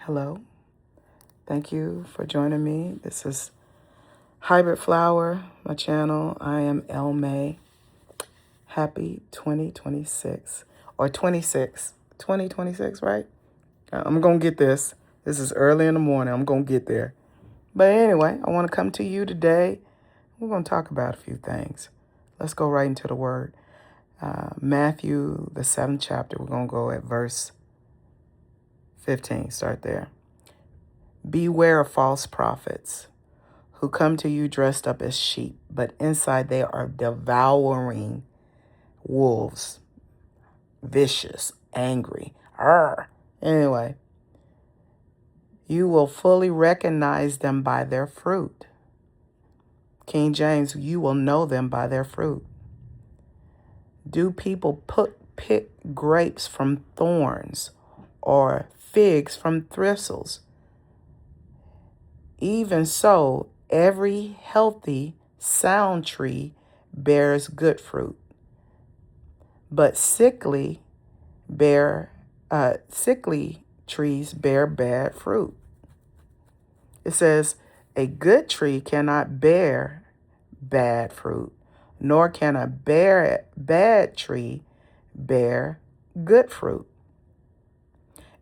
Hello. Thank you for joining me. This is Hybrid Flower, my channel. I am El May. Happy 2026 or 2026, right? I'm going to get this. This is early in the morning. I'm going to get there. But anyway, I want to come to you today. We're going to talk about a few things. Let's go right into the word. Matthew, the 7th chapter. We're going to go at verse 15. Start there. Beware of false prophets who come to you dressed up as sheep, but inside they are devouring wolves, vicious, angry. Arr. Anyway, you will fully recognize them by their fruit. King James, you will know them by their fruit. Do people pick grapes from thorns or figs from thistles? Even so, every healthy, sound tree bears good fruit, but sickly trees bear bad fruit. It says, a good tree cannot bear bad fruit, nor can a bad tree bear good fruit.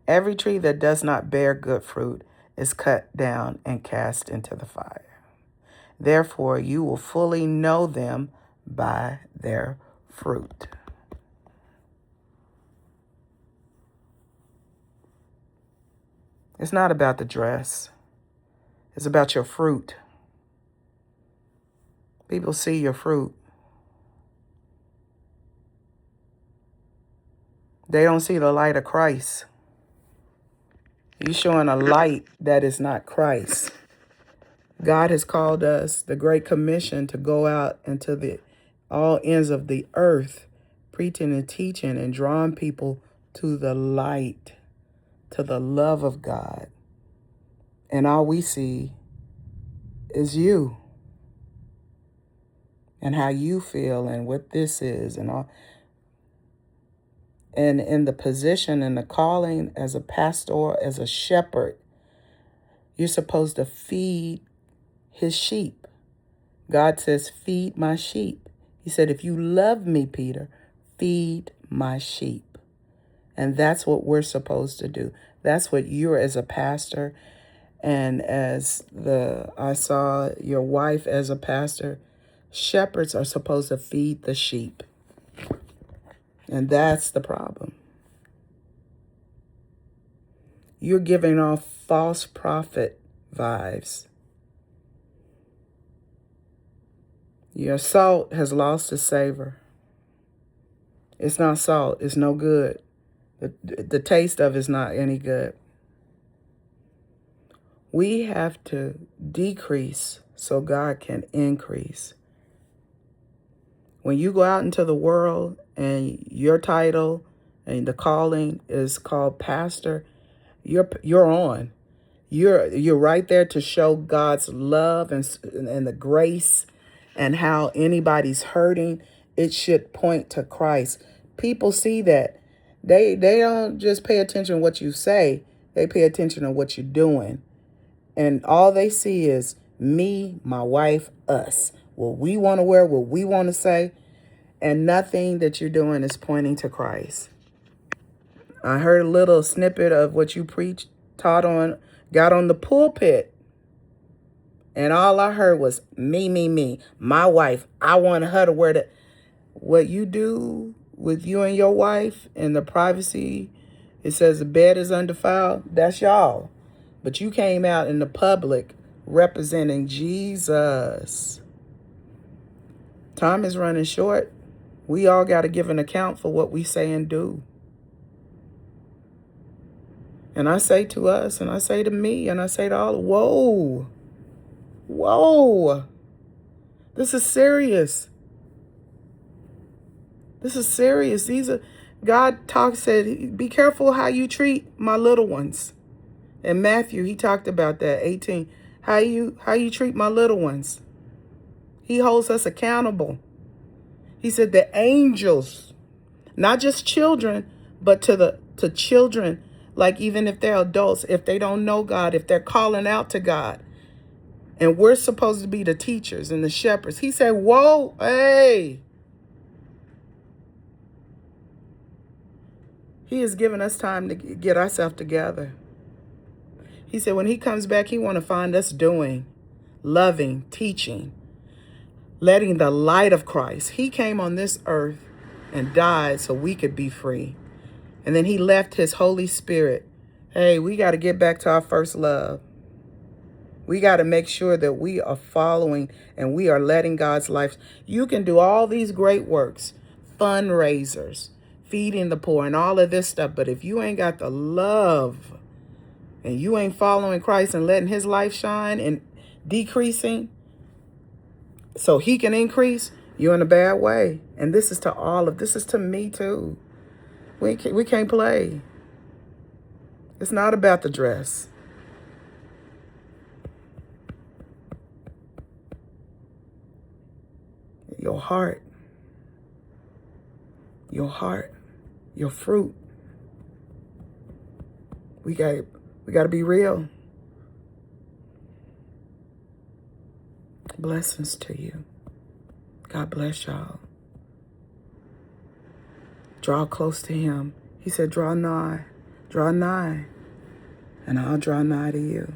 Every tree that does not bear good fruit is cut down and cast into the fire. Therefore, you will fully know them by their fruit. It's not about the dress. It's about your fruit. People see your fruit. They don't see the light of Christ. You're showing a light that is not Christ. God has called us, the Great Commission, to go out into all ends of the earth, preaching and teaching and drawing people to the light, to the love of God. And all we see is you and how you feel and what this is and all. And in the position and the calling as a pastor, as a shepherd, you're supposed to feed his sheep. God says, feed my sheep. He said, if you love me, Peter, feed my sheep. And that's what we're supposed to do. That's what you're as a pastor. And I saw your wife as a pastor, shepherds are supposed to feed the sheep. And that's the problem. You're giving off false prophet vibes. Your salt has lost its savor. It's not salt. It's no good. The taste of it's not any good. We have to decrease so God can increase. When you go out into the world and your title and the calling is called pastor, you're on. You're right there to show God's love and the grace, and how anybody's hurting, it should point to Christ. People see that. They don't just pay attention to what you say. They pay attention to what you're doing. And all they see is me, my wife, us. What we want to wear, what we want to say. And nothing that you're doing is pointing to Christ. I heard a little snippet of what you preached, got on the pulpit. And all I heard was me, my wife. I want her to wear that. What you do with you and your wife in the privacy, it says the bed is undefiled. That's y'all. But you came out in the public representing Jesus. Time is running short. We all got to give an account for what we say and do. And I say to us, and I say to me, and I say to all, whoa, this is serious. This is serious. God said, be careful how you treat my little ones. In Matthew, he talked about that, 18. How you treat my little ones. He holds us accountable. He said the angels, not just children, but to children Like even if they're adults, if they don't know God, if they're calling out to God, and we're supposed to be the teachers and the shepherds. He said, whoa, hey. He has given us time to get ourselves together. He said when he comes back, he want to find us doing, loving, teaching, letting the light of Christ. He came on this earth and died so we could be free. And then he left his Holy Spirit. Hey, we got to get back to our first love. We got to make sure that we are following and we are letting God's life. You can do all these great works, fundraisers, feeding the poor and all of this stuff. But if you ain't got the love and you ain't following Christ and letting his life shine and decreasing so he can increase, you're in a bad way. And this is to me too. We can't play. It's not about the dress. Your heart, your fruit. We got to be real. Blessings to you. God bless y'all. Draw close to him. He said, draw nigh, and I'll draw nigh to you.